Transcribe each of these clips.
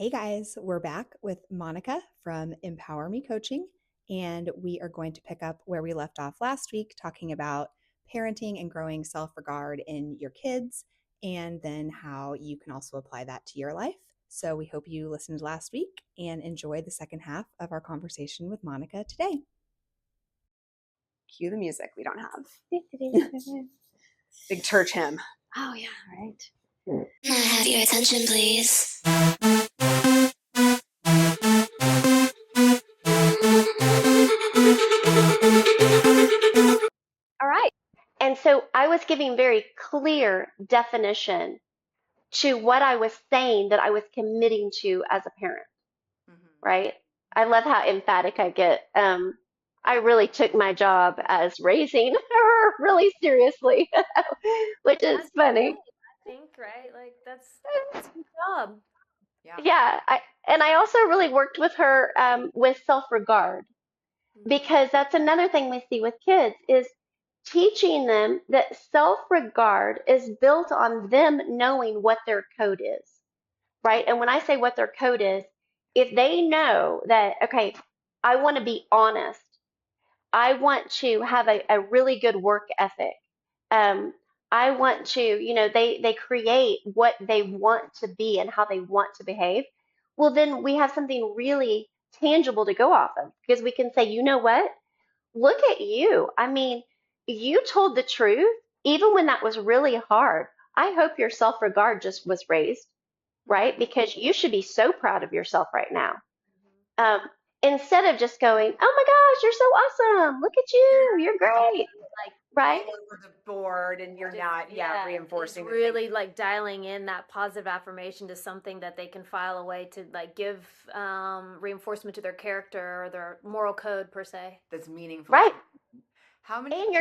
Hey guys, we're back with Monica from Empower Me Coaching, and we are going to pick up where we left off last week, talking about parenting and growing self regard in your kids, and then how you can also apply that to your life. So we hope you listened last week and enjoy the second half of our conversation with Monica today. Cue the music we don't have. Big church hymn. Oh, yeah, right. Can I have your attention, please? All right. And so I was giving very clear definition to what I was saying that I was committing to as a parent, right? I love how emphatic I get. I really took my job as raising her really seriously, which is funny. I think, right? Like that's a good job. Yeah. I also really worked with her with self-regard, because that's another thing we see with kids is teaching them that self-regard is built on them knowing what their code is, right? And when I say what their code is, if they know that, okay, I want to be honest, I want to have a really good work ethic. I want to, they create what they want to be and how they want to behave. Well, then we have something really tangible to go off of, because we can say, you know what? Look at you. I mean, you told the truth, even when that was really hard. I hope your self regard just was raised, right? Because you should be so proud of yourself right now. Um, Instead of just going, oh my gosh, you're so awesome. Look at you. You're great. Like, right? all over the board, and you're not, reinforcing. It's really like dialing in that positive affirmation to something that they can file away to like give reinforcement to their character or their moral code per se. That's meaningful. Right. How many? And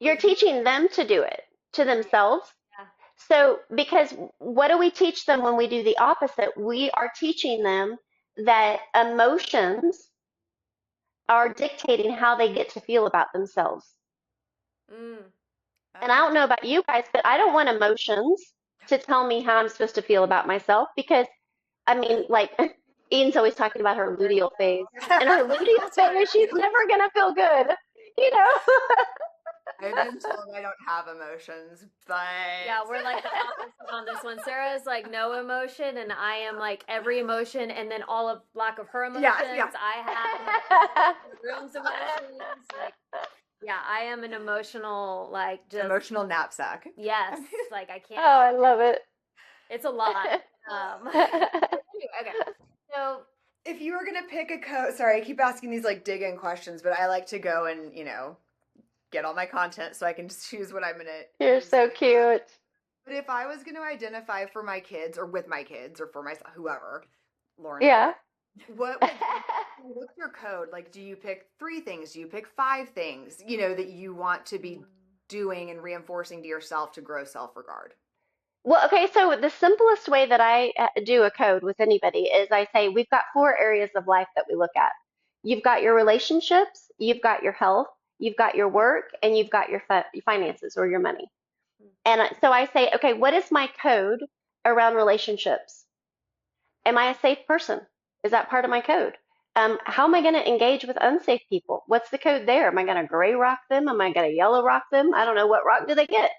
you're teaching them to do it to themselves. Yeah. So, because what do we teach them when we do the opposite? We are teaching them that emotions are dictating how they get to feel about themselves. And I don't know about you guys, but I don't want emotions to tell me how I'm supposed to feel about myself, because, I mean, like, Ian's always talking about her luteal phase. And her luteal phase, she's never going to feel good, I've been told I don't have emotions, but yeah, we're like the opposite on this one. Sarah's like no emotion, and I am like every emotion, and then all of lack of her emotions. Yeah. I have the room's emotions. Like, yeah, I am an emotional, like just emotional knapsack. Yes, like I can't. Oh, I love it. It's a lot. Okay, so if you were gonna pick a code, sorry, I keep asking these like dig-in questions, but I like to go and get all my content so I can just choose what I'm gonna. You're so cute. But if I was gonna identify for my kids, or with my kids, or for myself, whoever, Lauren. Yeah. What's your code? Like, do you pick 3 things? Do you pick 5 things, that you want to be doing and reinforcing to yourself to grow self-regard? Well, okay, so the simplest way that I do a code with anybody is I say we've got 4 areas of life that we look at. You've got your relationships, you've got your health, you've got your work, and you've got your finances or your money. And so I say, okay, what is my code around relationships? Am I a safe person? Is that part of my code? How am I going to engage with unsafe people? What's the code there? Am I going to gray rock them? Am I going to yellow rock them? I don't know. What rock do they get?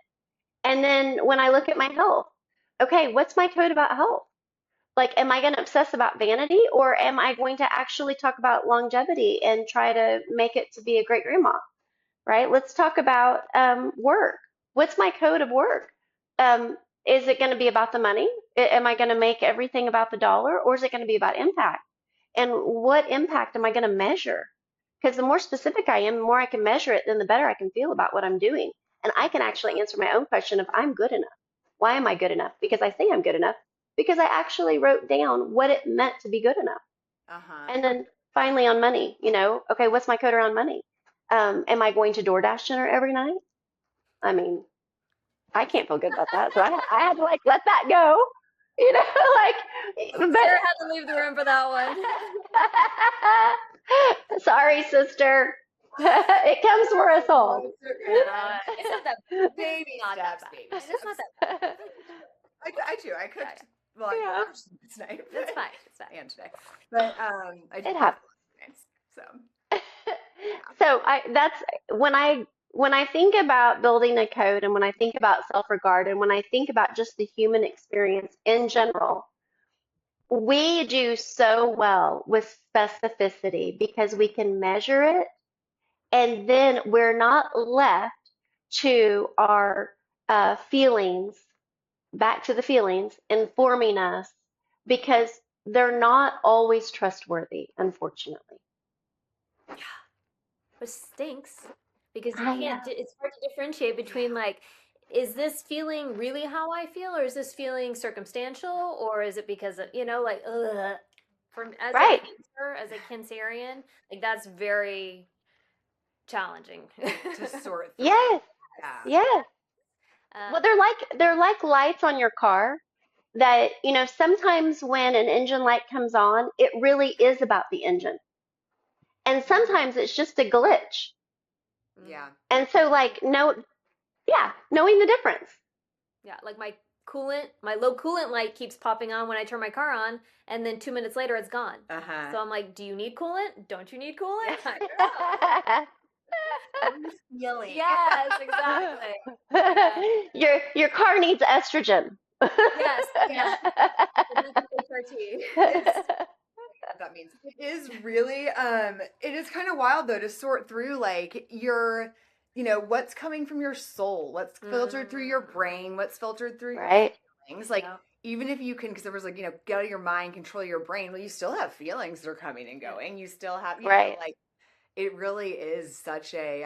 And then when I look at my health, okay, what's my code about health? Like, am I going to obsess about vanity, or am I going to actually talk about longevity and try to make it to be a great grandma, right? Let's talk about work. What's my code of work? Is it going to be about the money? Am I going to make everything about the dollar, or is it going to be about impact? And what impact am I going to measure? Because the more specific I am, the more I can measure it, then the better I can feel about what I'm doing. And I can actually answer my own question of I'm good enough. Why am I good enough? Because I say I'm good enough. Because I actually wrote down what it meant to be good enough. And then finally on money, okay, what's my code around money? Am I going to DoorDash dinner every night? I mean, I can't feel good about that. So I had to let that go, Sarah had to leave the room for that one. Sorry, sister. It comes for us all. It's not that baby steps, baby. It's not that bad. I cooked Well, I Yeah. watched last night. That's fine. It's fine. And today. But I did It watch happens. it last night. So So that's when I think about building a code and when I think about self-regard and when I think about just the human experience in general, we do so well with specificity because we can measure it and then we're not left to our feelings, back to the feelings, informing us because they're not always trustworthy, unfortunately. Which stinks because you I know. can't. It's hard to differentiate between like, is this feeling really how I feel, or is this feeling circumstantial, or is it because of like, ugh. From as a Right. cancer, as a cancerian, like that's very challenging to sort through. Yes. Yeah. Yes. Well, Um, they're like lights on your car that, sometimes when an engine light comes on, it really is about the engine. And sometimes it's just a glitch. Yeah. And so like knowing the difference. yeah, like my low coolant light keeps popping on when I turn my car on, and then 2 minutes later it's gone. Uh-huh. So I'm like, do you need coolant? Don't you need coolant? I don't know. What are you feeling? Yes, exactly. Yeah. Your car needs estrogen. Yes, yes. HRT. It's what that means. It is really it is kind of wild though to sort through like what's coming from your soul, what's filtered through your brain, what's filtered through your Right. feelings. Like Yep. even if you can, because there was like, get out of your mind, control your brain, well, you still have feelings that are coming and going. You still have, Right. like it really is such a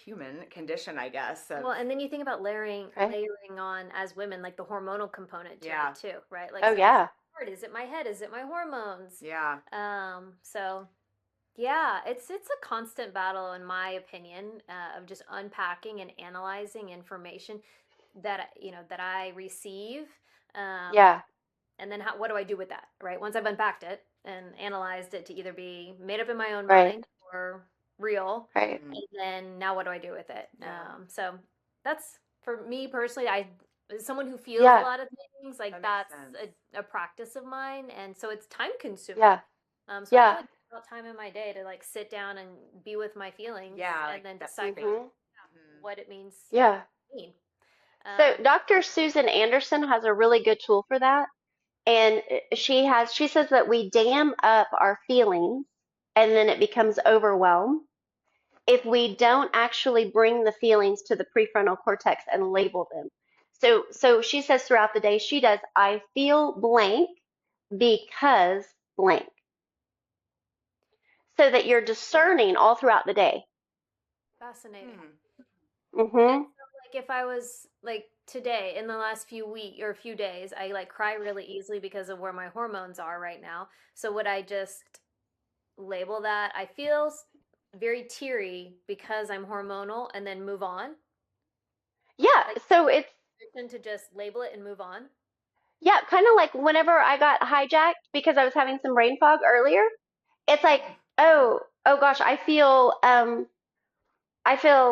human condition, I guess. Well, and then you think about Right. layering on as women, like the hormonal component to Yeah. it too, right? Like, Oh so yeah. is it my head? Is it my hormones? Yeah. So yeah, it's a constant battle, in my opinion, of just unpacking and analyzing information that I receive. Um, Yeah. and then what do I do with that, right? Once I've unpacked it and analyzed it to either be made up in my own Right. mind or real, Right. Mhm. and then now what do I do with it? Yeah. So that's for me personally. As someone who feels a Yeah. lot of things, like That makes that's sense. a practice of mine, and so it's time consuming. Yeah. So I Yeah. really take about time in my day to like sit down and be with my feelings, Yeah, and like then that. decipher Mhm. what it means Yeah. to me. So Um, Dr. Susan Anderson has a really good tool for that. And she says that we dam up our feelings and then it becomes overwhelm if we don't actually bring the feelings to the prefrontal cortex and label them. So she says throughout the day, she does, I feel blank because blank. So that you're discerning all throughout the day. Fascinating. And Mm-hmm. so, like, if I was like today in the last few days, I like cry really easily because of where my hormones are right now. So would I just label that I feel very teary because I'm hormonal and then move on? Yeah. Like, So it's, to just label it and move on? yeah, kind of like whenever I got hijacked because I was having some brain fog earlier, it's like, oh gosh, I feel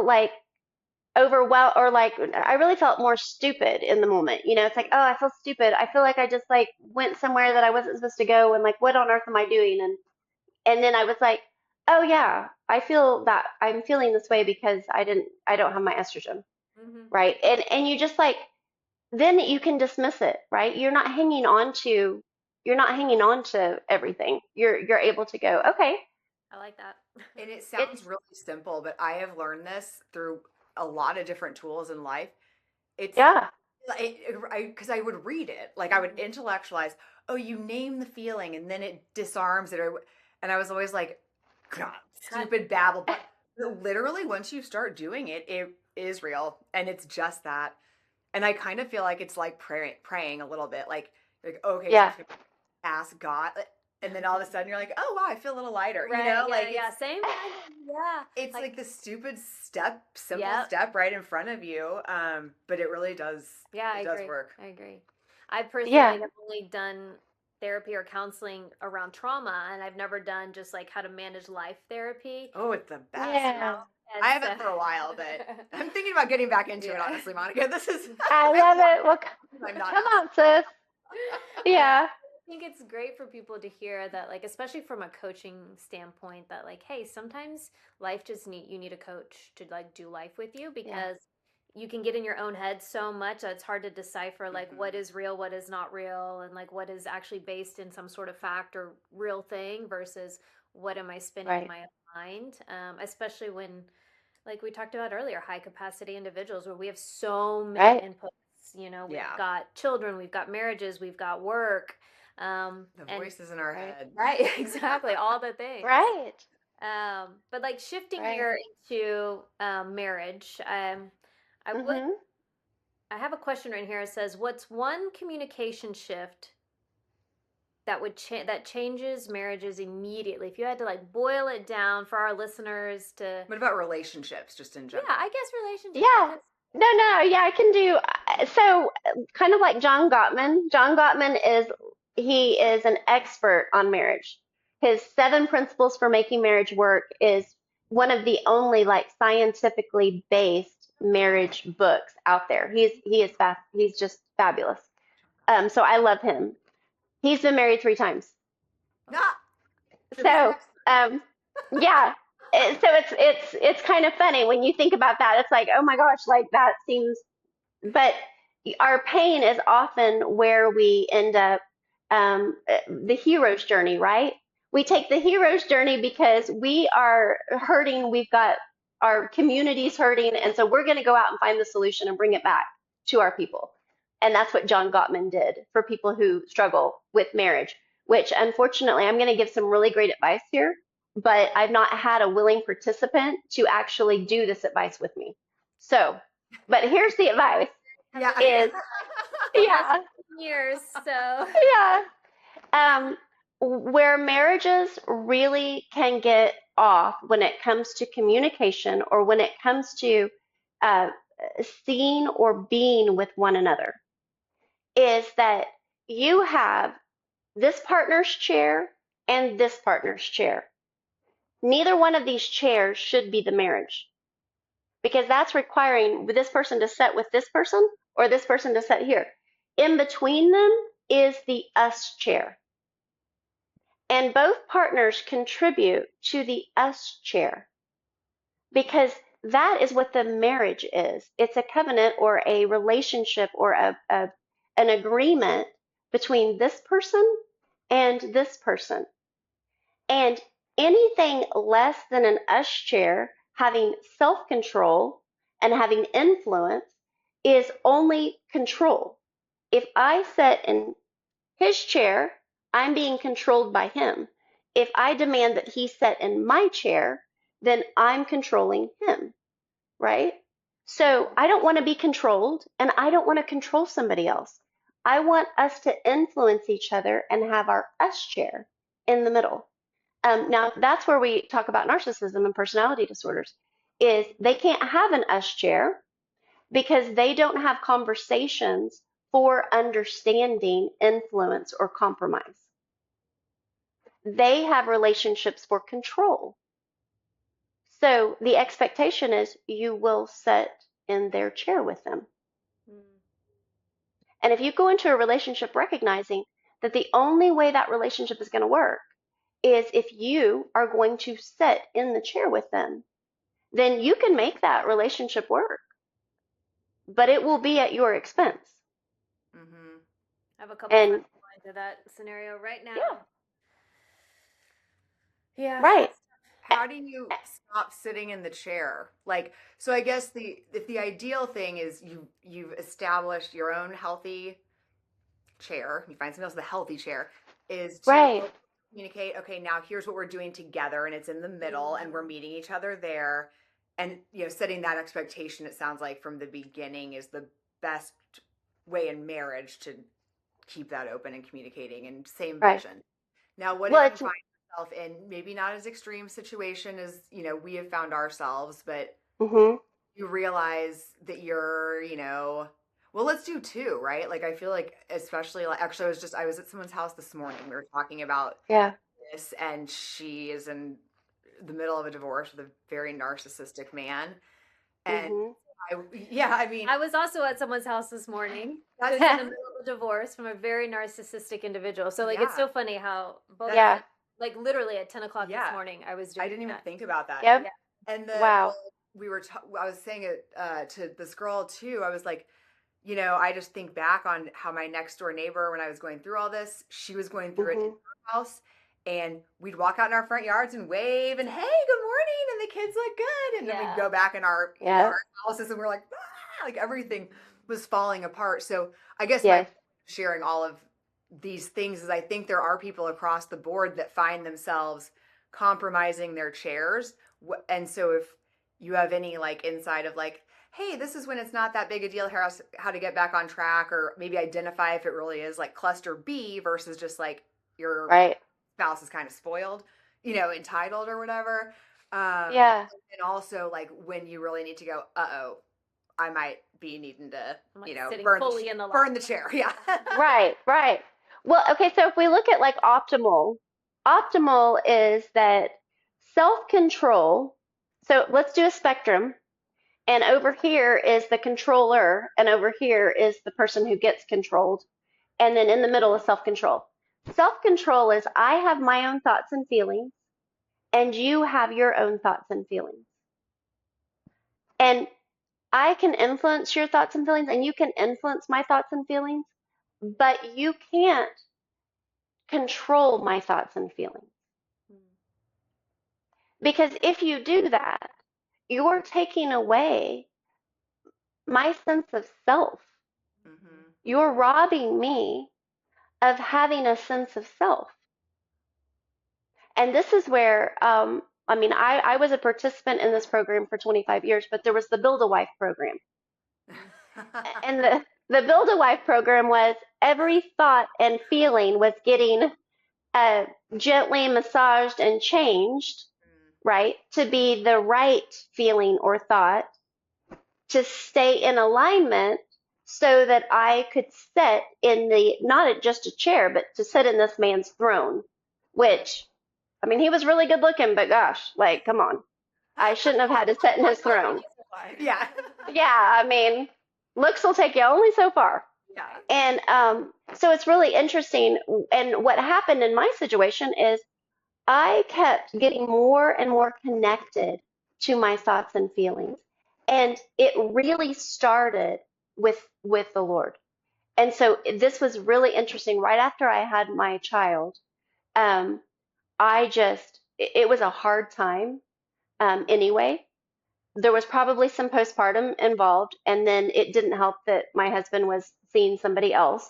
like overwhelmed or like I really felt more stupid in the moment. It's like, oh, I feel stupid. I feel like I just like went somewhere that I wasn't supposed to go and like what on earth am I doing? And then I was like, oh yeah, I feel that I'm feeling this way because I don't have my estrogen, Mm-hmm. right? And you just like then you can dismiss it, right? You're not hanging on to everything. You're able to go, okay, I like that. And it it's sounds really simple, but I have learned this through a lot of different tools in life. It's yeah, like because I would read it, like I would intellectualize. Oh, you name the feeling, and then it disarms it, and I was always like, God, stupid babble. But literally, once you start doing it, it is real, and it's just that. And I kind of feel like it's like praying a little bit, like okay, so I'm yeah, just gonna ask God, and then all of a sudden you're like, oh wow, I feel a little lighter, Right. Yeah. like Yeah. Same. Yeah. it's like the stupid simple Yep. step right in front of you. But it really does. Yeah, I It does agree. work. I agree. I personally yeah, have only done therapy or counseling around trauma, and I've never done just like how to manage life therapy. Oh, it's the best. yeah. And I so, haven't for a while, but I'm thinking about getting back into it. Yeah. Honestly, Monica, this is. I love it. Well, I'm not come asked. on, sis. Yeah. I think it's great for people to hear that, like, especially from a coaching standpoint, that like, hey, sometimes life just you need a coach to like do life with you, Yeah. because you can get in your own head so much that it's hard to decipher like what Mhm. is real, what is not real, and like what is actually based in some sort of fact or real thing versus what am I spinning in Right. my own mind. Especially when, like we talked about earlier, high capacity individuals where we have so many Right. inputs. You know, we've Yeah. got children, we've got marriages, we've got work, The and voices in our Right. head. right, exactly, all the things. Right. But like shifting Right. here into marriage, I would, Mhm. I have a question right here. It says, "What's one communication shift that would that changes marriages immediately?" If you had to like boil it down for our listeners to, What about relationships just in yeah, general? I guess relationships. Yeah. Because No, yeah, I can do so kind of like John Gottman. John Gottman he is an expert on marriage. His 7 principles for making marriage work is one of the only like scientifically based marriage books out there. He is fast. He's just fabulous. So I love him. He's been married 3 times. Ah, so he's an So expert. um, yeah. So it's kind of funny when you think about that. It's like, oh my gosh, like that seems, but our pain is often where we end up, the hero's journey, right? We take the hero's journey because we are hurting. We've got our communities hurting. And so we're going to go out and find the solution and bring it back to our people. And that's what John Gottman did for people who struggle with marriage, which unfortunately, I'm going to give some really great advice here, but I've not had a willing participant to actually do this advice with me. So, but here's the advice Yeah. hasn't is, hasn't yeah, been years, so yeah. Um, where marriages really can get off when it comes to communication or when it comes to uh, seeing or being with one another is that you have this partner's chair and this partner's chair. Neither one of these chairs should be the marriage because that's requiring this person to sit with this person or this person to sit here. In between them is the us chair. And both partners contribute to the us chair because that is what the marriage is. It's a covenant or a relationship or an agreement between this person and this person. And anything less than an us chair having self control and having influence is only control. If I sit in his chair, I'm being controlled by him. If I demand that he sit in my chair, then I'm controlling him, right? So I don't want to be controlled and I don't want to control somebody else. I want us to influence each other and have our us chair in the middle. Now that's where we talk about narcissism and personality disorders is they can't have an us chair because they don't have conversations for understanding influence or compromise. They have relationships for control. So the expectation is you will sit in their chair with them. mm, And if you go into a relationship recognizing that the only way that relationship is going to work is if you are going to sit in the chair with them, then you can make that relationship work, but it will be at your expense. Hmm. I have a couple friends And going through that scenario right yeah, now. Yeah, right, that's How do you stop sitting in the chair? Like, so I guess the if the ideal thing is you've established your own healthy chair, you find somebody else with a healthy chair, is to right, communicate, okay, now here's what we're doing together and it's in the middle and we're mm, meeting each other there. And setting that expectation, it sounds like from the beginning is the best way in marriage to keep that open and communicating and same right. vision. Now, what Well, if you it's find yourself in maybe not as extreme situation as, we have found ourselves, but mhm, you realize that you're, well, let's do two, right? Like I feel like especially like actually I was at someone's house this morning. We were talking about yeah, this and she is in the middle of a divorce with a very narcissistic man. And mhm, Yeah, I mean, I was also at someone's house this morning that's who's in the middle of a divorce from a very narcissistic individual. So like it's yeah, so funny how both of that's Yeah. us, like literally at 10 o'clock this yeah. morning, I was I doing didn't even that. think about that. Yep. Yeah. And Wow. I was saying it to this girl too. I was like, you know, I just think back on how my next door neighbor, when I was going through all this, she was going through it in Hmm. her house, and we'd walk out in our front yards and wave and hey, good morning, and the kids look good, and then we'd Yeah. go back in Yep. our houses, and we're like everything was falling apart. So I guess my Yes. sharing all of these things is I think there are people across the board that find themselves compromising their chairs, and so if you have any like insight of like, hey, this is when it's not that big a deal, how to get back on track, or maybe identify if it really is like cluster B versus just like your Right. spouse is kind of spoiled, you know, entitled or whatever. Um, Yeah. and also like when you really need to go, uh-oh, I might be needing to, I'm you like know, sitting burn fully in the burn light. the chair. Yeah. Right. Right. Well, okay. So if we look at like optimal is that self-control. So let's do a spectrum. And over here is the controller, and over here is the person who gets controlled. And then in the middle is self-control. Self-control is I have my own thoughts and feelings, and you have your own thoughts and feelings. And I can influence your thoughts and feelings, and you can influence my thoughts and feelings, but you can't control my thoughts and feelings. Because if you do that, you're taking away my sense of self. Mm-hmm. You're robbing me of having a sense of self. And this is where, I mean, I was a participant in this program for 25 years, but there was the Build a Wife program. And the Build a Wife program was every thought and feeling was getting uh, gently massaged and changed, right, to be the right feeling or thought to stay in alignment so that I could sit in the, not just a chair, but to sit in this man's throne, which, I mean, he was really good looking, but gosh, like, come on. I shouldn't have had to sit in his throne. Yeah. Yeah, I mean, looks will take you only so far. Yeah. And so it's really interesting. And what happened in my situation is I kept getting more and more connected to my thoughts and feelings. And it really started with the Lord. And so this was really interesting. Right after I had my child, um, it was a hard time anyway. There was probably some postpartum involved, and then it didn't help that my husband was seeing somebody else.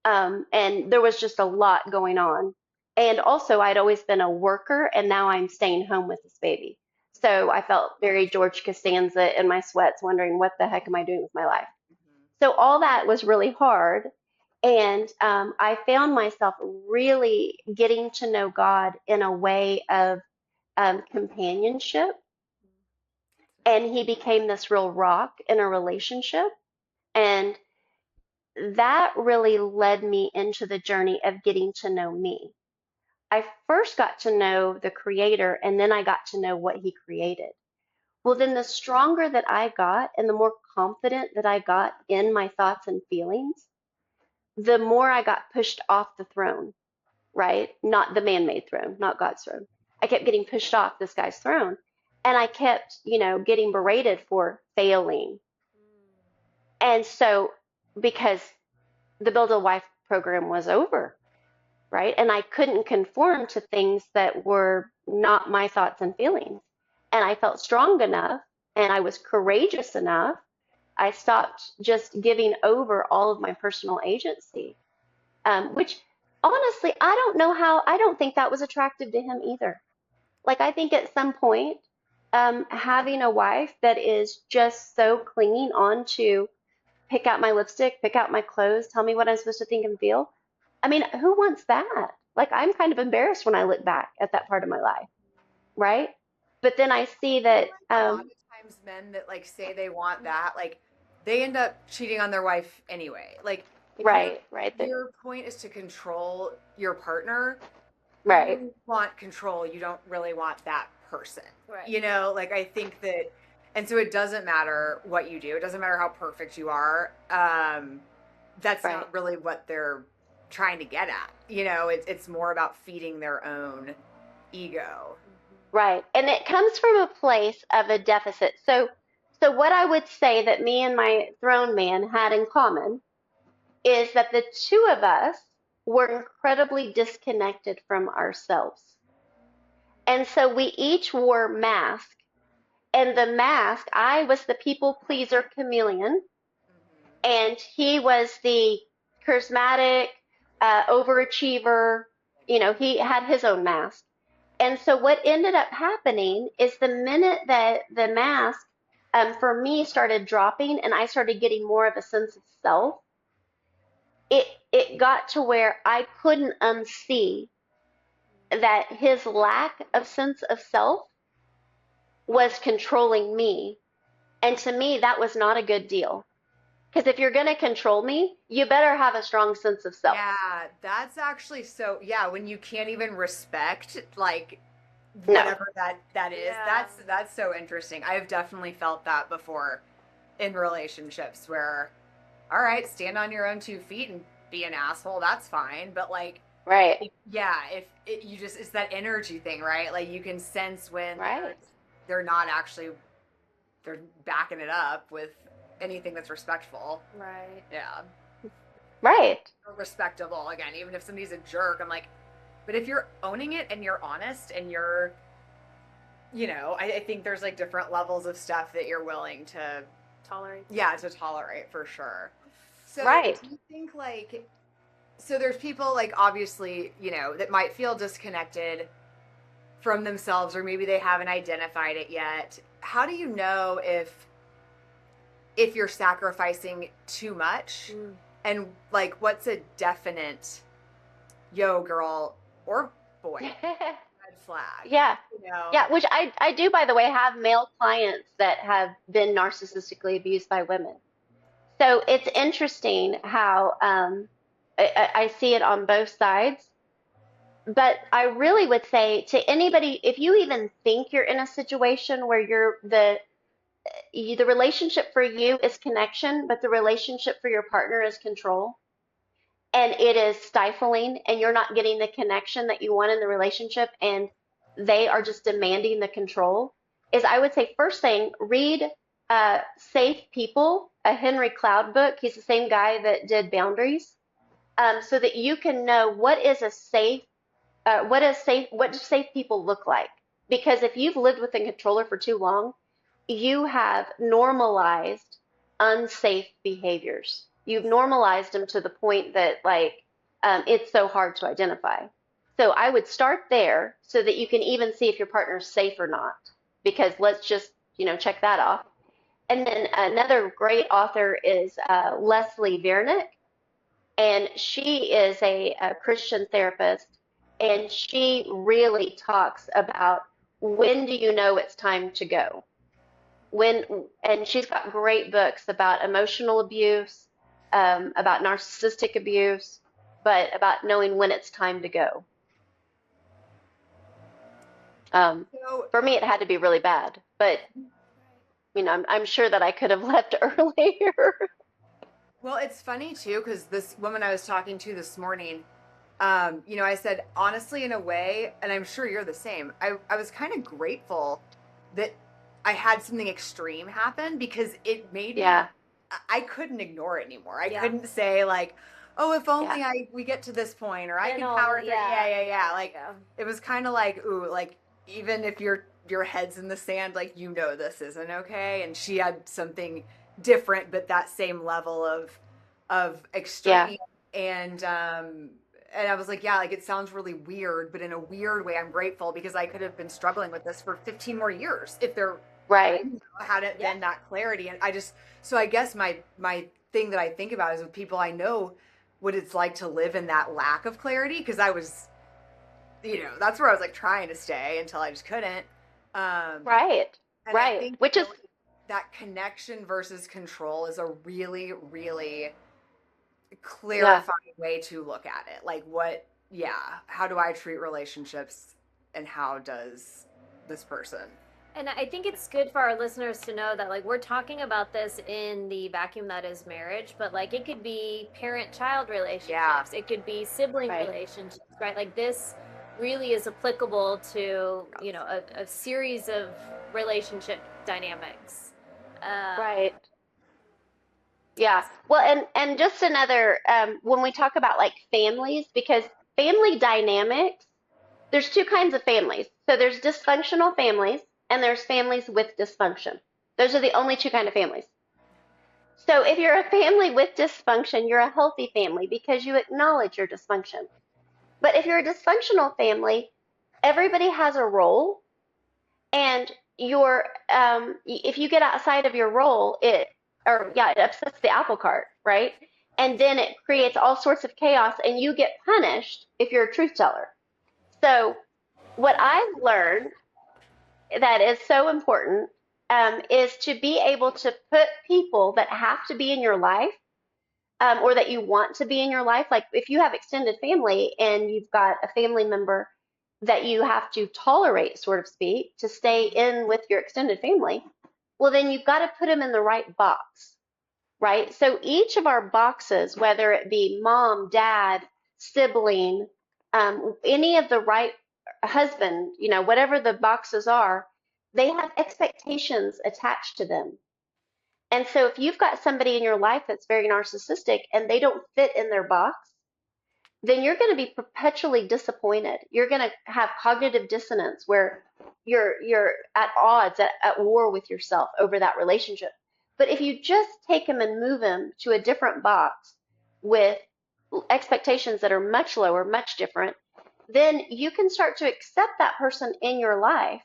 And there was just a lot going on. And also, I'd always been a worker, and now I'm staying home with this baby. So I felt very George Costanza in my sweats, wondering what the heck am I doing with my life? So all that was really hard. And I found myself really getting to know God in a way of companionship, and he became this real rock in a relationship. And that really led me into the journey of getting to know me. I first got to know the creator, and then I got to know what he created. Well, then the stronger that I got and the more confident that I got in my thoughts and feelings, the more I got pushed off the throne, right? Not the man made throne, not God's throne. I kept getting pushed off this guy's throne. And I kept, getting berated for failing. And so, because the Build a Wife program was over, right? And I couldn't conform to things that were not my thoughts and feelings. And I felt strong enough and I was courageous enough. I stopped just giving over all of my personal agency, which honestly, I don't think that was attractive to him either. Like, I think at some point, having a wife that is just so clinging on to pick out my lipstick, pick out my clothes, tell me what I'm supposed to think and feel. I mean, who wants that? Like, I'm kind of embarrassed when I look back at that part of my life, right? But then I see You that, find a lot of times men that like say they want that, like they end up cheating on their wife anyway. Like if right there, your point is to control your partner, right, you want control. You don't really want that person. Right. You know, like I think that And so it doesn't matter what you do. It doesn't matter how perfect you are. That's Right. not really what they're trying to get at. It's more about feeding their own ego. Right. And it comes from a place of a deficit. So what I would say that me and my throne man had in common is that the two of us were incredibly disconnected from ourselves. And so we each wore masks. And the mask, I was the people pleaser chameleon, and he was the charismatic, overachiever. He had his own mask. And so what ended up happening is the minute that the mask for me started dropping and I started getting more of a sense of self, it got to where I couldn't unsee that his lack of sense of self was controlling me. And to me, that was not a good deal. Because if you're going to control me, you better have a strong sense of self. Yeah, that's actually so, yeah, when you can't even respect like No. whatever that is. Yeah. That's so interesting. I've definitely felt that before in relationships where, all right, stand on your own 2 feet and be an asshole, that's fine. But like, Right. yeah, if you just, it's that energy thing, right? Like you can sense when Right. they're not actually, they're backing it up with anything that's respectful. Right. Yeah. Right. Or respectable again, even if somebody's a jerk, I'm like, but if you're owning it and you're honest and you're, I think there's like different levels of stuff that you're willing to, Tolerate. yeah, to tolerate for sure. So Right. do you think like, so there's people like obviously, that might feel disconnected from themselves or maybe they haven't identified it yet. How do you know if you're sacrificing too much? And like what's a definite yo girl or boy red flag? Yeah. You know? Yeah. Which I do, by the way, have male clients that have been narcissistically abused by women. So it's interesting how I see it on both sides. But I really would say to anybody, if you even think you're in a situation where the relationship for you is connection, but the relationship for your partner is control, and it is stifling, and you're not getting the connection that you want in the relationship, and they are just demanding the control, is I would say first thing, read Safe People, a Henry Cloud book. He's the same guy that did Boundaries, so that you can know what do safe people look like? Because if you've lived with a controller for too long, you have normalized unsafe behaviors. You've normalized them to the point that it's so hard to identify. So I would start there so that you can even see if your partner's safe or not. Because let's just check that off. And then another great author is Leslie Viernick, and she is a Christian therapist, and she really talks about when do you know it's time to go. When And she's got great books about emotional abuse, about narcissistic abuse, but about knowing when it's time to go. Um, So, for me, it had to be really bad, but I'm sure that I could have left earlier. well, it's funny too, because this woman I was talking to this morning, I said, honestly, in a way, and I'm sure you're the same, I was kind of grateful that I had something extreme happen because it made me, Yeah, I couldn't ignore it anymore. I Yeah. couldn't say, like, oh, if only yeah, we get to this point, or I And can all power the, through. yeah. Yeah. Like, Yeah. it was kind of like, ooh, like, even if your head's in the sand, like, this isn't okay. And she had something different, but that same level of yeah, extreme. And I was like, yeah, like it sounds really weird, but in a weird way, I'm grateful because I could have been struggling with this for 15 more years if there right. hadn't Yeah. been that clarity. And so I guess my thing that I think about is with people I know what it's like to live in that lack of clarity because I was, that's where I was like trying to stay until I just couldn't. Um, Right, and I right. think Which is, that connection versus control is a really, really yeah, clarifying way to look at it. Like how do I treat relationships and how does this person? And I think it's good for our listeners to know that, like, we're talking about this in the vacuum that is marriage, but like, it could be parent child Yeah. relationships, it could be sibling Right. relationships, right? Like, this really is applicable to, a series of relationship dynamics. Um, Right. Yeah. Well, and just another when we talk about like families, because family dynamics, there's two kinds of families. So there's dysfunctional families and there's families with dysfunction. Those are the only two kind of families. So if you're a family with dysfunction, you're a healthy family because you acknowledge your dysfunction. But if you're a dysfunctional family, everybody has a role, and if you get outside of your role, it upsets the apple cart, right? And then it creates all sorts of chaos, and you get punished if you're a truth teller. So what I've learned that is so important is to be able to put people that have to be in your life, or that you want to be in your life. Like if you have extended family and you've got a family member that you have to tolerate, sort of speak, to stay in with your extended family, well, then you've got to put them in the right box, right? So each of our boxes, whether it be mom, dad, sibling, any of the right husband, whatever the boxes are, they have expectations attached to them. And so if you've got somebody in your life that's very narcissistic and they don't fit in their box, then you're going to be perpetually disappointed. You're going to have cognitive dissonance where you're at odds, at war with yourself over that relationship. But if you just take them and move them to a different box with expectations that are much lower, much different, then you can start to accept that person in your life,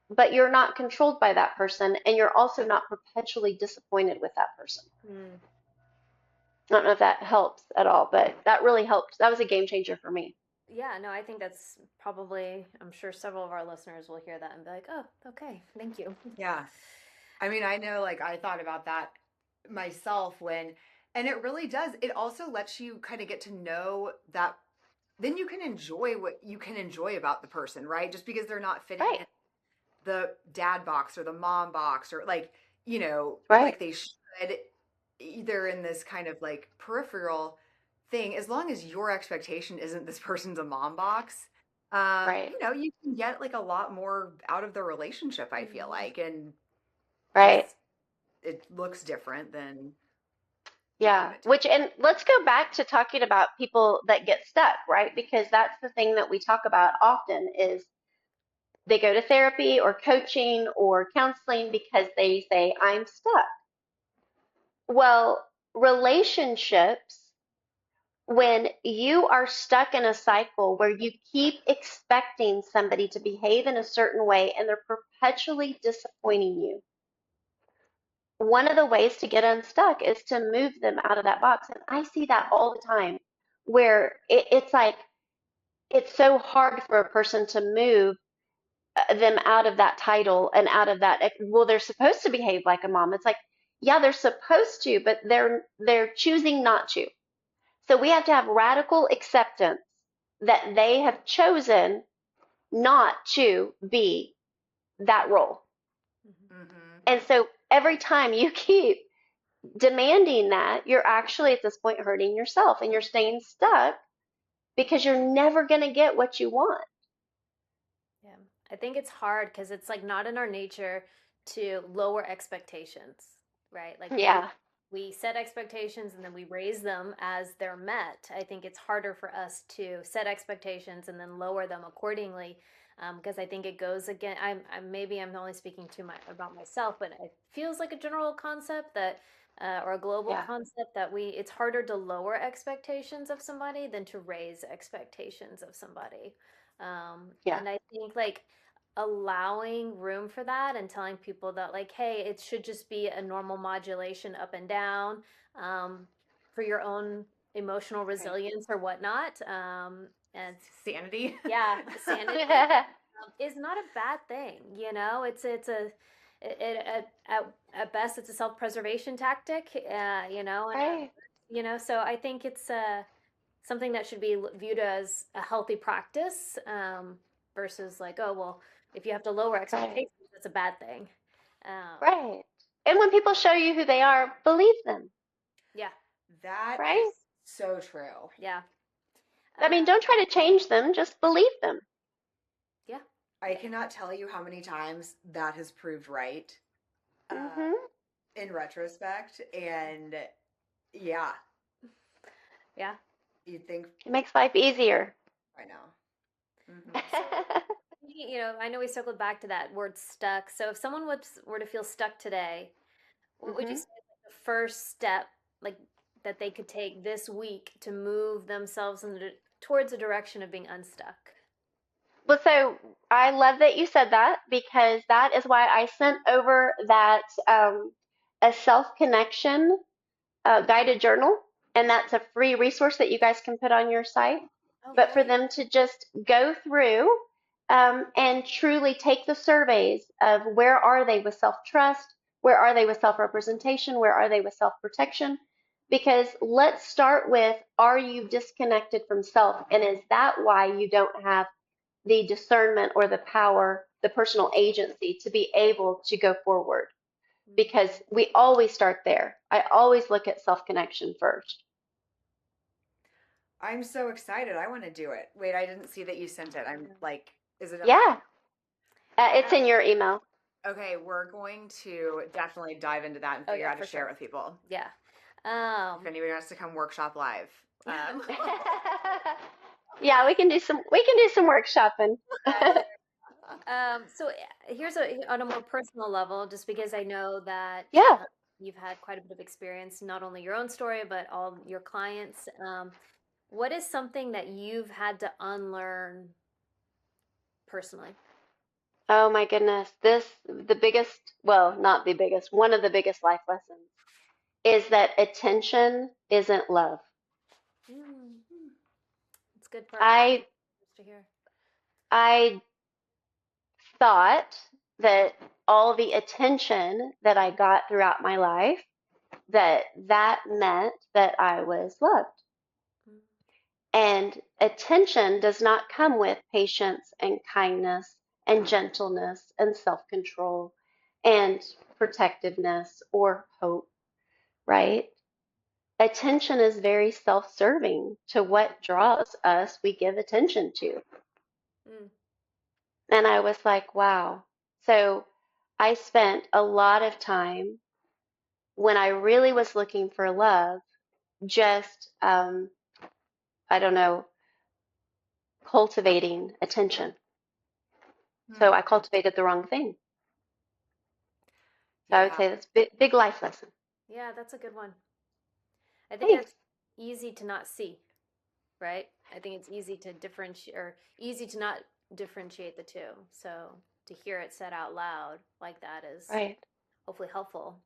but you're not controlled by that person, and you're also not perpetually disappointed with that person. hmm. I don't know if that helps at all, but that really helped. That was a game changer for me. Yeah, no, I think that's probably, I'm sure several of our listeners will hear that and be like, oh, okay, thank you. Yeah. I mean, I know, like, I thought about that myself and it really does. It also lets you kind of get to know that then you can enjoy what you can enjoy about the person, right? Just because they're not fitting Right, in the dad box or the mom box or like, right, like they should, either in this kind of like peripheral thing, as long as your expectation isn't this person's a mom box, right, you can get like a lot more out of the relationship, I feel Mhm. like, and because right. it looks different than you want Yeah. it to. And let's go back to talking about people that get stuck, right? Because that's the thing that we talk about often is they go to therapy or coaching or counseling because they say, I'm stuck. Well, relationships, when you are stuck in a cycle where you keep expecting somebody to behave in a certain way and they're perpetually disappointing you, one of the ways to get unstuck is to move them out of that box. And I see that all the time where it's like it's so hard for a person to move them out of that title and out of that. Well, they're supposed to behave like a mom. It's like, yeah, they're supposed to, but they're choosing not to. So we have to have radical acceptance that they have chosen not to be that role. Mhm. Mm-hmm. And so every time you keep demanding that, you're actually at this point hurting yourself and you're staying stuck because you're never going to get what you want. Yeah. I think it's hard because it's like not in our nature to lower expectations, right? Like we Yeah, we set expectations and then we raise them as they're met. I think it's harder for us to set expectations and then lower them accordingly, because I think it goes again. Maybe I'm only speaking to my about myself, but it feels like a general concept that, or a global yeah, concept that it's harder to lower expectations of somebody than to raise expectations of somebody. yeah, And I think like allowing room for that and telling people that, like, hey, it should just be a normal modulation up and down, um, for your own emotional right. resilience or whatnot. And Sanity. yeah, sanity is not a bad thing. It's a at best it's a self-preservation tactic. And Right, so I think it's something that should be viewed as a healthy practice, versus like, oh, well, if you have to lower right. expectations, that's a bad thing. Right. And when people show you who they are, believe them, Yeah, That is right? so true. yeah, I mean, don't try to change them, just believe them. yeah, I cannot tell you how many times that has proved right uh, Hmm. in retrospect. And yeah, yeah. you'd think, It makes life easier. I know. So, I know we circled back to that word stuck. So, if someone were to feel stuck today, what would you Hmm. say is like the first step, like that they could take this week to move themselves towards a direction of being unstuck? Well, so I love that you said that because that is why I sent over that a self connection guided journal, and that's a free resource that you guys can put on your site. Oh, But for great. them to just go through and truly take the surveys of where are they with self trust, where are they with self representation, where are they with self protection. Because let's start with, are you disconnected from self? And is that why you don't have the discernment or the power, the personal agency to be able to go forward? Because we always start there. I always look at self connection first. I'm so excited. I want to do it. Wait, I didn't see that you sent it. I'm like, is it in my? Yeah, it's Uh, in your email. Okay, we're going to definitely dive into that and oh figure yeah, out how for to share sure. it with people. Yeah. If anybody wants to come workshop live. Um, Yeah, we can do some workshopping. So here's on a more personal level, just because I know that Yeah. you've had quite a bit of experience, not only your own story, but all your clients. What is something that you've had to unlearn personally? Oh my goodness. The biggest, well, not the biggest, one of the biggest life lessons is that attention isn't love. Mm, it's good for our I listeners to hear. I thought that all the attention that I got throughout my life, that meant that I was loved. Mm, And attention does not come with patience and kindness and gentleness and self control and protectiveness or hope, right? Attention is very self serving to what draws us, we give attention to. mm, And I was like, wow. So I spent a lot of time when I really was looking for love, just, I don't know, cultivating attention. So hmm. I cultivated the wrong thing. So I would Yeah. say that's big, big life lesson. yeah, that's a good one. I think Thanks. it's easy to not see, right? I think it's easy to differentiate or easy to not differentiate the two. So to hear it said out loud like that is Right. hopefully helpful.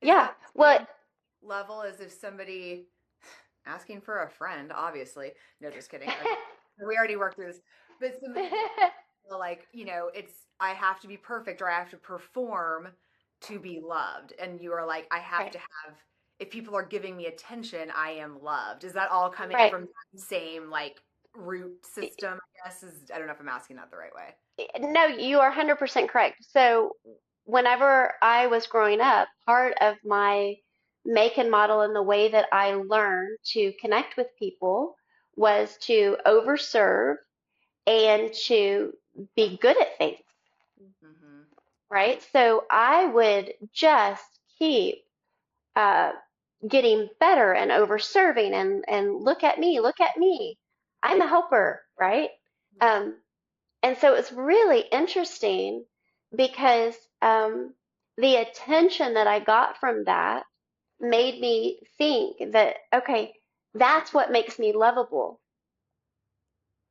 Is Yeah. that the Well, same level as if somebody asking for a friend, obviously? No, just kidding. We already worked through this. But somebody just feel like, it's I have to be perfect or I have to perform to be loved. And you are like, I have right. to have, if people are giving me attention, I am loved. Is that all coming Right. from the same like root system, I guess? I don't know if I'm asking that the right way. No, you are 100% correct. So whenever I was growing up, part of my make and model and the way that I learned to connect with people was to overserve and to be good at things, Mm-hmm. right? So I would just keep uh, getting better and overserving and look at me. I'm a helper, right? Um, and so it's really interesting because the attention that I got from that made me think that, okay, that's what makes me lovable.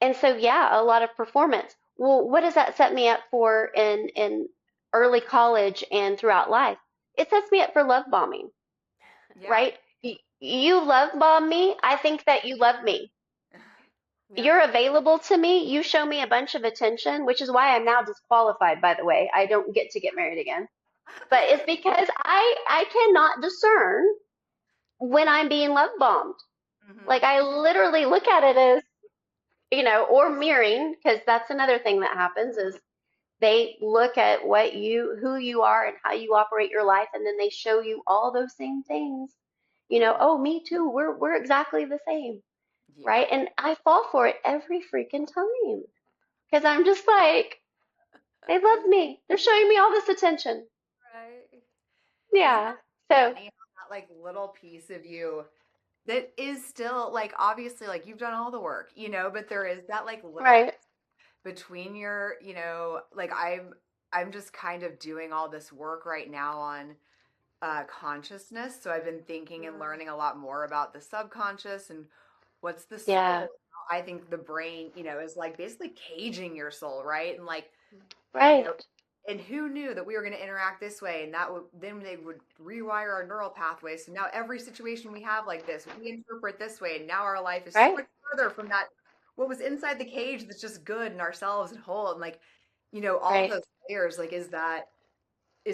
And so, yeah, a lot of performance. Well, what does that set me up for in early college and throughout life? It sets me up for love bombing, Yeah. right? You love bomb me. I think that you love me. Yeah. You're available to me. You show me a bunch of attention, which is why I'm now disqualified, by the way. I don't get married again. But it's because I cannot discern when I'm being love bombed. Hmm. Like I literally look at it as, or mirroring, because that's another thing that happens is They look at who you are and how you operate your life, and then they show you all those same things. Oh, me too. We're exactly the same, Yeah. right? And I fall for it every freaking time because I'm just like, they love me. They're showing me all this attention. Right. Isn't Yeah. that So, funny how that like little piece of you that is still like obviously like you've done all the work, but there is that like little right. between your, like I'm just kind of doing all this work right now on consciousness. So I've been thinking and Mm, learning a lot more about the subconscious and what's the Yeah. soul. I think the brain, is like basically caging your soul, right? And like, you know, Right. and who knew that we were going to interact this way and that would then they would rewire our neural pathways. So now every situation we have like this, we interpret this way, and now our life is so Right. much further from that what was inside the cage that's just good and ourselves and whole and like, all of Right. those layers, like is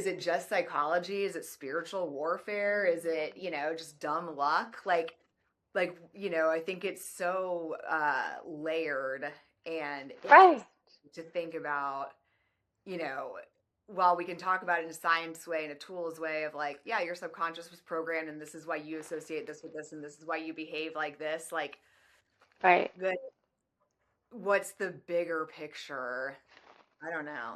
it just psychology? Is it spiritual warfare? Is it, just dumb luck? I think it's so layered and Right. interesting to think about, you know, while we can talk about it in a science way and a tools way of like, yeah, your subconscious was programmed and this is why you associate this with this and this is why you behave like this. Like Right. the what's the bigger picture? I don't know.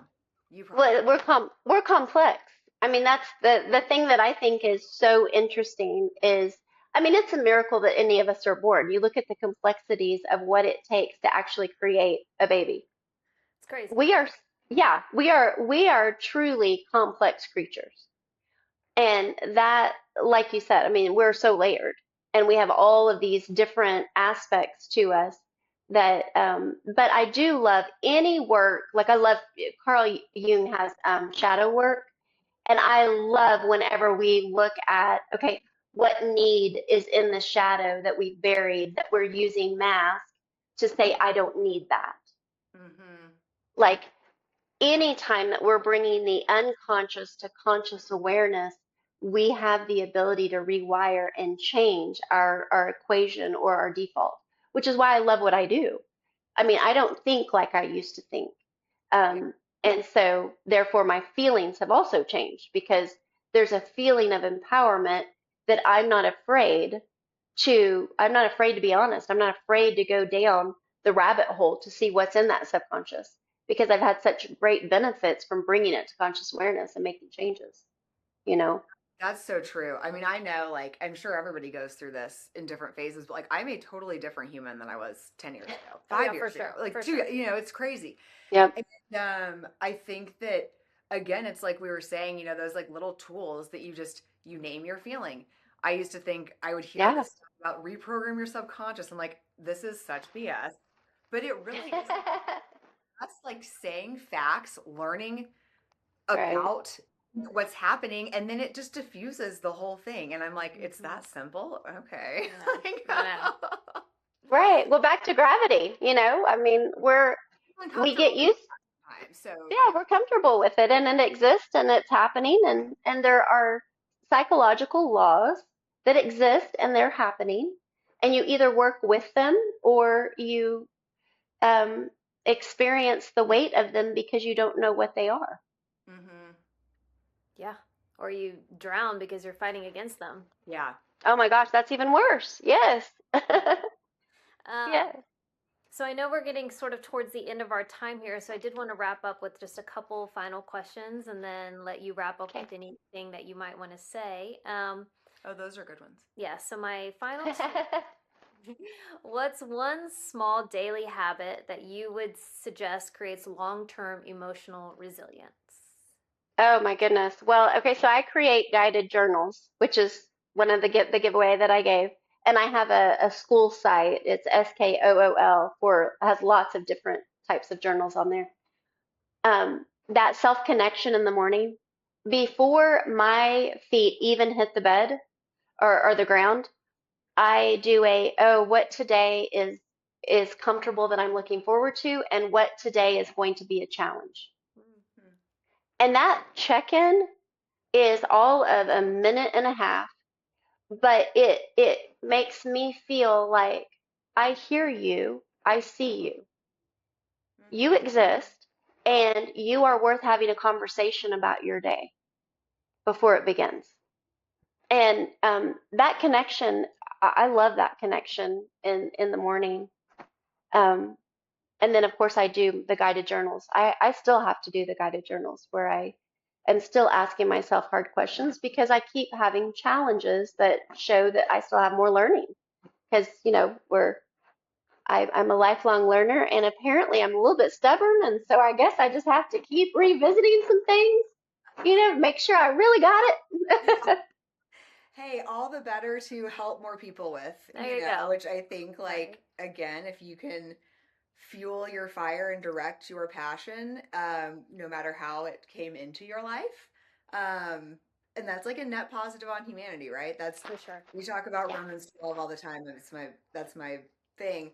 You probably Well, we're complex. I mean, that's the thing that I think is so interesting is, I mean, it's a miracle that any of us are born. You look at the complexities of what it takes to actually create a baby. it's crazy. We are, yeah, we are truly complex creatures. And that, like you said, I mean, we're so layered and we have all of these different aspects to us that, but I do love any work. Like I love Carl Jung has shadow work. And I love whenever we look at, okay, what need is in the shadow that we buried that we're using mask to say, I don't need that. mm-hmm. Like anytime that we're bringing the unconscious to conscious awareness, we have the ability to rewire and change our equation or our default, which is why I love what I do. I mean, I don't think like I used to think. Yeah. And so, therefore, my feelings have also changed because there's a feeling of empowerment that I'm not afraid to be honest. I'm not afraid to go down the rabbit hole to see what's in that subconscious because I've had such great benefits from bringing it to conscious awareness and making changes, you know? That's so true. I mean, I know, like, I'm sure everybody goes through this in different phases, but like, I'm a totally different human than I was 10 years ago, Oh yeah, 5 years ago, like for two, sure. it's crazy. Yep. And I think that, again, it's like we were saying, those like little tools that you name your feeling. I used to think I would hear Yeah. this stuff about reprogram your subconscious. I'm like, this is such BS, but it really isn't. That's like saying facts, learning Right. about what's happening, and then it just diffuses the whole thing, and I'm like, it's Hmm. that simple. Okay. I know. Like, I know. Right. Well, back to gravity, I mean, we uncomfortable get used, sometimes, so yeah, we're comfortable with it and it exists and it's happening and there are psychological laws that exist and they're happening and you either work with them or you um, experience the weight of them because you don't know what they are. hmm Yeah. Or you drown because you're fighting against them. yeah. Oh my gosh, that's even worse. Yes. Yeah. Um, Yes. so I know we're getting sort of towards the end of our time here, so I did want to wrap up with just a couple final questions and then let you wrap up Okay. with anything that you might want to say. Oh, those are good ones. Yeah, so my final two. What's one small daily habit that you would suggest creates long-term emotional resilience? Oh my goodness. Well, okay, so I create guided journals, which is one of the giveaway that I gave. And I have a school site. It's SKOOL for has lots of different types of journals on there. That self-connection in the morning, before my feet even hit the bed or the ground, I do what today is comfortable that I'm looking forward to and what today is going to be a challenge. Mhm. And that check-in is all of a minute and a half, but it makes me feel like I hear you, I see you, you Mhm. exist, and you are worth having a conversation about your day before it begins. And that connection, I love that connection in the morning. Um, and then, of course, I do the guided journals. I still have to do the guided journals where I am still asking myself hard questions because I keep having challenges that show that I still have more learning. Because, I'm a lifelong learner, and apparently I'm a little bit stubborn, and so I guess I just have to keep revisiting some things, make sure I really got it. Hey, all the better to help more people with, There you go. which I think, Right. like, again, if you can fuel your fire and direct your passion, no matter how it came into your life. And that's like a net positive on humanity, right? For sure. We talk about Yeah. Romans 12 all the time. That's my thing.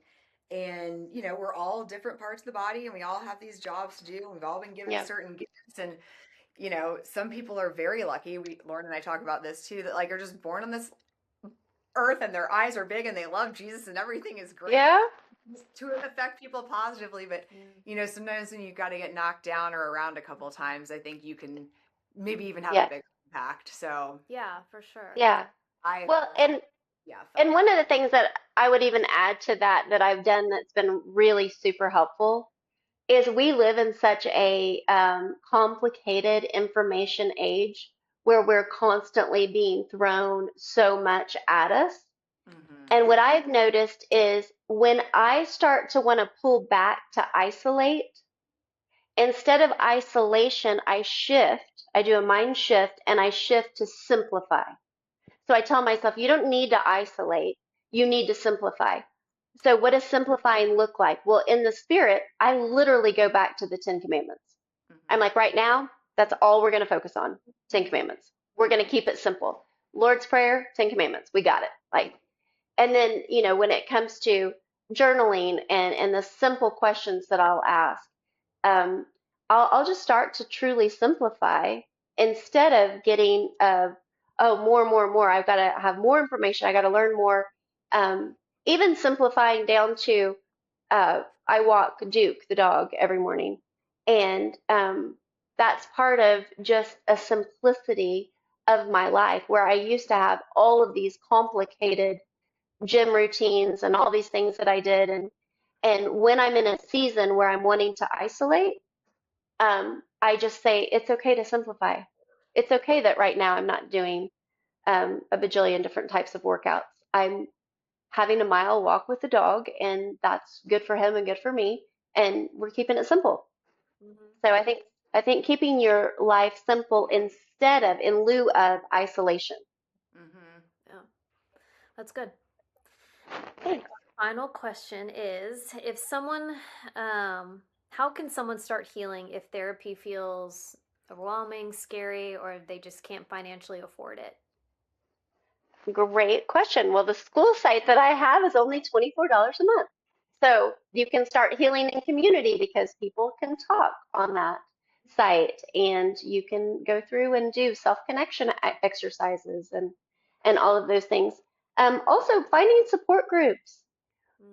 And, we're all different parts of the body and we all have these jobs to do. And we've all been given Yeah. certain gifts. And, some people are very lucky. Lauren and I talk about this too, that like are just born on this earth and their eyes are big and they love Jesus and everything is great Yeah. to affect people positively. But sometimes when you've got to get knocked down or around a couple of times, I think you can maybe even have a Yeah. big impact. So Yeah, for sure. Yeah. I Well, and felt one of the things that I would even add to that I've done that's been really super helpful is we live in such a complicated information age where we're constantly being thrown so much at us. mm-hmm. And what I've noticed is when I start to want to pull back to isolate, instead of isolation, I do a mind shift and I shift to simplify. So I tell myself, you don't need to isolate, you need to simplify. So what does simplifying look like? Well, in the spirit, I literally go back to the 10 commandments. I'm Mm-hmm. like, right now, that's all we're going to focus on. 10 commandments. We're going to keep it simple. Lord's Prayer, 10 commandments. We got it. Like, and then, when it comes to journaling and the simple questions that I'll ask, um, I'll just start to truly simplify instead of getting, oh, more, more, more. I've got to have more information. I got to learn more. Um, Even simplifying down to, I walk Duke, the dog, every morning. And that's part of just a simplicity of my life where I used to have all of these complicated gym routines and all these things that I did. And when I'm in a season where I'm wanting to isolate, I just say it's okay to simplify. It's okay that right now I'm not doing a bajillion different types of workouts. I'm having a mile walk with the dog, and that's good for him and good for me. And we're keeping it simple. Hmm. So I think keeping your life simple instead of in lieu of isolation. Mm-hmm. Yeah, that's good. Thanks. Final question is if someone, how can someone start healing if therapy feels overwhelming, scary, or they just can't financially afford it? Great question. Well, the school site that I have is only $24 a month. So you can start healing in community because people can talk on that site and you can go through and do self-connection exercises and all of those things. Also, finding support groups.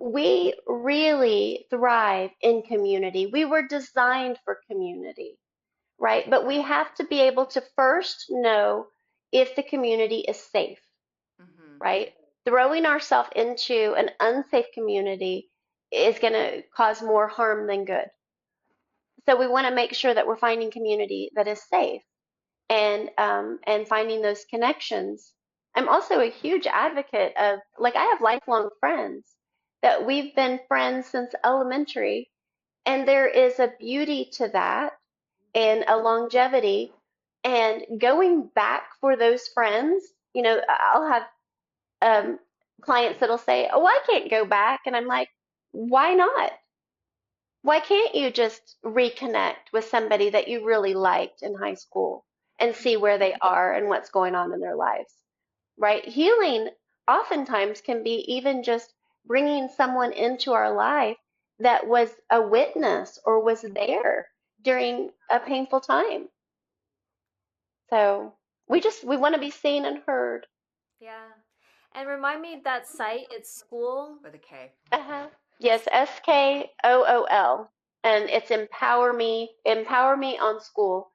We really thrive in community. We were designed for community, right? But we have to be able to first know if the community is safe, Mm-hmm. right? Throwing ourselves into an unsafe community is going to cause more harm than good. So we want to make sure that we're finding community that is safe and finding those connections. I'm also a huge advocate of like I have lifelong friends that we've been friends since elementary, and there is a beauty to that and a longevity. And going back for those friends, I'll have um, clients that'll say, "Oh, I can't go back," and I'm like, "Why not? Why can't you just reconnect with somebody that you really liked in high school and see where they are and what's going on in their lives?" Right? Healing oftentimes can be even just bringing someone into our life that was a witness or was there during a painful time. So we want to be seen and heard. Yeah. And remind me that site, it's school. With a K. Uh-huh. Yes, SKOOL. and it's Empower Me on School.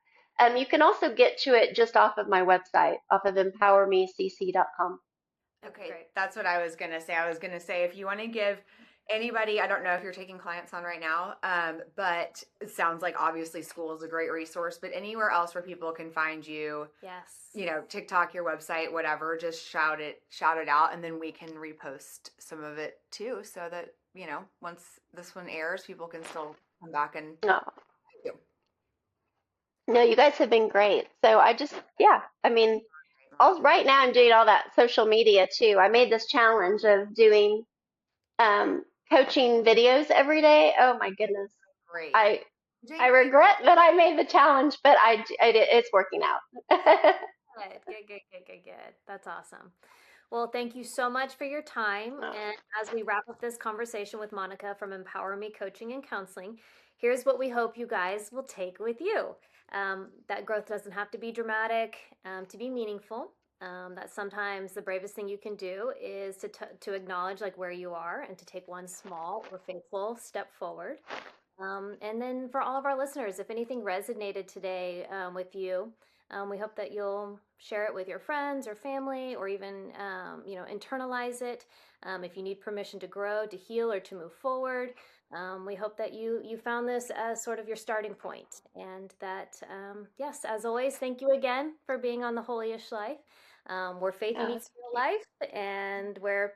You can also get to it just off of my website, off of empowermecc.com. That's Okay, great. that's what I was gonna say. I was gonna say if you want to give anybody, I don't know if you're taking clients on right now, but it sounds like obviously school is a great resource, but anywhere else where people can find you, Yes. you know, TikTok, your website, whatever, just shout it out, and then we can repost some of it too, so that, you know, once this one airs, people can still come back and No, you. no, you guys have been great. So yeah, I mean, right now I'm doing all that social media too. I made this challenge of doing coaching videos every day. Oh my goodness. Great. I I Jake, regret that I made the challenge, but it's working out. Good, good, good, good, good, good. That's awesome. Well, thank you so much for your time. And as we wrap up this conversation with Monica from Empower Me Coaching and Counseling, here's what we hope you guys will take with you. That growth doesn't have to be dramatic, to be meaningful. That sometimes the bravest thing you can do is to acknowledge like where you are and to take one small or faithful step forward. And then for all of our listeners, if anything resonated today with you, we hope that you'll share it with your friends or family, or even internalize it. If you need permission to grow, to heal, or to move forward, we hope that you found this as sort of your starting point, and that yes, as always, thank you again for being on the Holyish Life, where faith Uh, meets real life, and where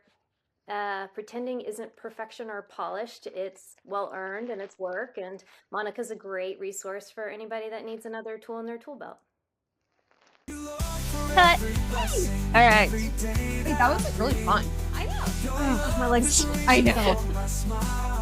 pretending isn't perfection or polished. It's well earned and it's work. And Monica's a great resource for anybody that needs another tool in their tool belt. Cut. All right. Hey, that was like really fun. I know. My legs. I know.